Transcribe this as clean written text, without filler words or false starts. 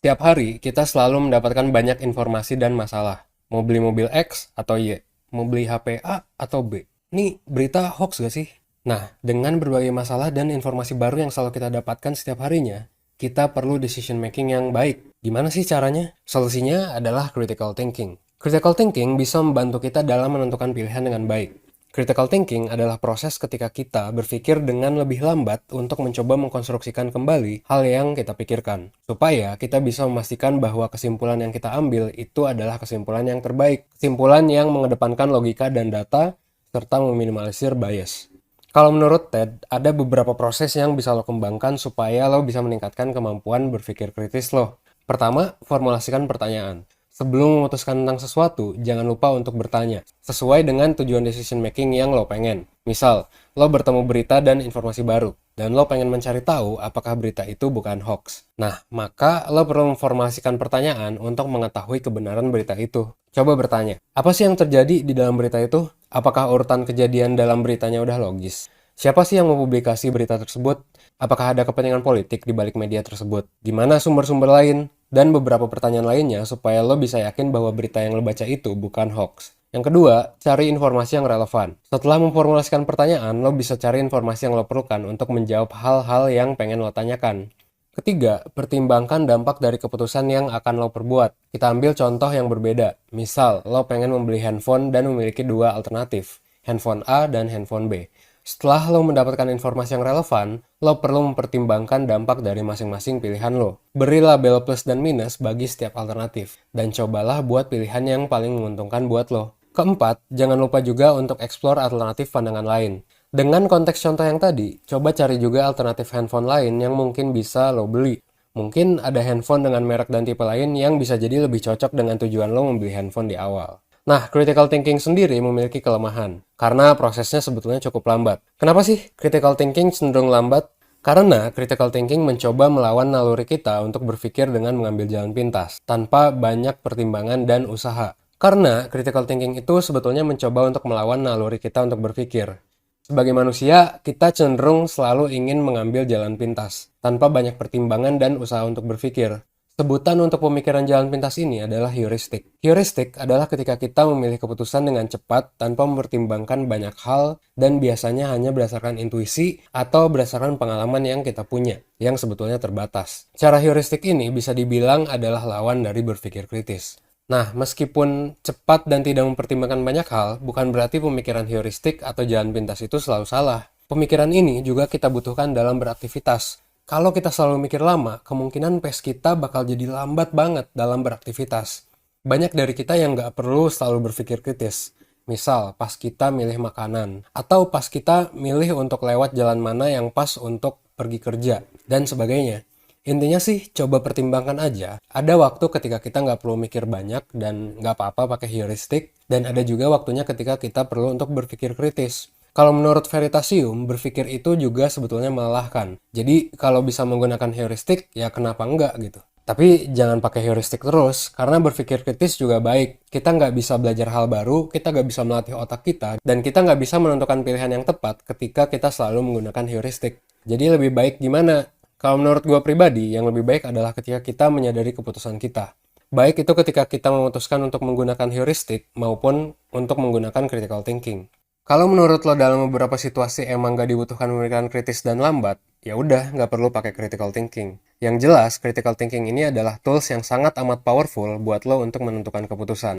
Setiap hari, kita selalu mendapatkan banyak informasi dan masalah. Mau beli mobil X atau Y? Mau beli HP A atau B? Ini berita hoax gak sih? Nah, dengan berbagai masalah dan informasi baru yang selalu kita dapatkan setiap harinya, kita perlu decision making yang baik. Gimana sih caranya? Solusinya adalah critical thinking. Critical thinking bisa membantu kita dalam menentukan pilihan dengan baik. Critical thinking adalah proses ketika kita berpikir dengan lebih lambat untuk mencoba mengkonstruksikan kembali hal yang kita pikirkan, supaya kita bisa memastikan bahwa kesimpulan yang kita ambil itu adalah kesimpulan yang terbaik, kesimpulan yang mengedepankan logika dan data, serta meminimalisir bias. Kalau menurut Ted, ada beberapa proses yang bisa lo kembangkan supaya lo bisa meningkatkan kemampuan berpikir kritis lo. Pertama, formulasikan pertanyaan. Sebelum memutuskan tentang sesuatu, jangan lupa untuk bertanya, sesuai dengan tujuan decision making yang lo pengen. Misal, lo bertemu berita dan informasi baru, dan lo pengen mencari tahu apakah berita itu bukan hoax. Nah, maka lo perlu memformulasikan pertanyaan untuk mengetahui kebenaran berita itu. Coba bertanya, apa sih yang terjadi di dalam berita itu? Apakah urutan kejadian dalam beritanya udah logis? Siapa sih yang mempublikasi berita tersebut? Apakah ada kepentingan politik di balik media tersebut? Di mana sumber-sumber lain? Dan beberapa pertanyaan lainnya supaya lo bisa yakin bahwa berita yang lo baca itu bukan hoax. Yang kedua, cari informasi yang relevan. Setelah memformulasikan pertanyaan, lo bisa cari informasi yang lo perlukan untuk menjawab hal-hal yang pengen lo tanyakan. Ketiga, pertimbangkan dampak dari keputusan yang akan lo perbuat. Kita ambil contoh yang berbeda. Misal, lo pengen membeli handphone dan memiliki dua alternatif, handphone A dan handphone B. Setelah lo mendapatkan informasi yang relevan, lo perlu mempertimbangkan dampak dari masing-masing pilihan lo. Beri label plus dan minus bagi setiap alternatif, dan cobalah buat pilihan yang paling menguntungkan buat lo. Keempat, jangan lupa juga untuk explore alternatif pandangan lain. Dengan konteks contoh yang tadi, coba cari juga alternatif handphone lain yang mungkin bisa lo beli. Mungkin ada handphone dengan merek dan tipe lain yang bisa jadi lebih cocok dengan tujuan lo membeli handphone di awal. Nah, critical thinking sendiri memiliki kelemahan, karena prosesnya sebetulnya cukup lambat. Kenapa sih critical thinking cenderung lambat? Karena critical thinking mencoba melawan naluri kita untuk berpikir dengan mengambil jalan pintas, tanpa banyak pertimbangan dan usaha. Karena critical thinking itu sebetulnya mencoba untuk melawan naluri kita untuk berpikir. Sebagai manusia, kita cenderung selalu ingin mengambil jalan pintas, tanpa banyak pertimbangan dan usaha untuk berpikir. Sebutan untuk pemikiran jalan pintas ini adalah heuristik. Heuristik adalah ketika kita memilih keputusan dengan cepat tanpa mempertimbangkan banyak hal dan biasanya hanya berdasarkan intuisi atau berdasarkan pengalaman yang kita punya, yang sebetulnya terbatas. Cara heuristik ini bisa dibilang adalah lawan dari berpikir kritis. Nah, meskipun cepat dan tidak mempertimbangkan banyak hal, bukan berarti pemikiran heuristik atau jalan pintas itu selalu salah. Pemikiran ini juga kita butuhkan dalam beraktivitas. Kalau kita selalu mikir lama, kemungkinan pace kita bakal jadi lambat banget dalam beraktivitas. Banyak dari kita yang nggak perlu selalu berpikir kritis. Misal, pas kita milih makanan, atau pas kita milih untuk lewat jalan mana yang pas untuk pergi kerja, dan sebagainya. Intinya sih, coba pertimbangkan aja. Ada waktu ketika kita nggak perlu mikir banyak, dan nggak apa-apa pakai heuristik, dan ada juga waktunya ketika kita perlu untuk berpikir kritis. Kalau menurut Veritasium, berpikir itu juga sebetulnya melelahkan. Jadi, kalau bisa menggunakan heuristik, ya kenapa enggak gitu. Tapi jangan pakai heuristik terus, karena berpikir kritis juga baik. Kita nggak bisa belajar hal baru, kita nggak bisa melatih otak kita, dan kita nggak bisa menentukan pilihan yang tepat ketika kita selalu menggunakan heuristik. Jadi lebih baik gimana? Kalau menurut gue pribadi, yang lebih baik adalah ketika kita menyadari keputusan kita. Baik itu ketika kita memutuskan untuk menggunakan heuristik, maupun untuk menggunakan critical thinking. Kalau menurut lo dalam beberapa situasi emang gak dibutuhkan pemikiran kritis dan lambat, ya udah nggak perlu pakai critical thinking. Yang jelas, critical thinking ini adalah tools yang sangat amat powerful buat lo untuk menentukan keputusan.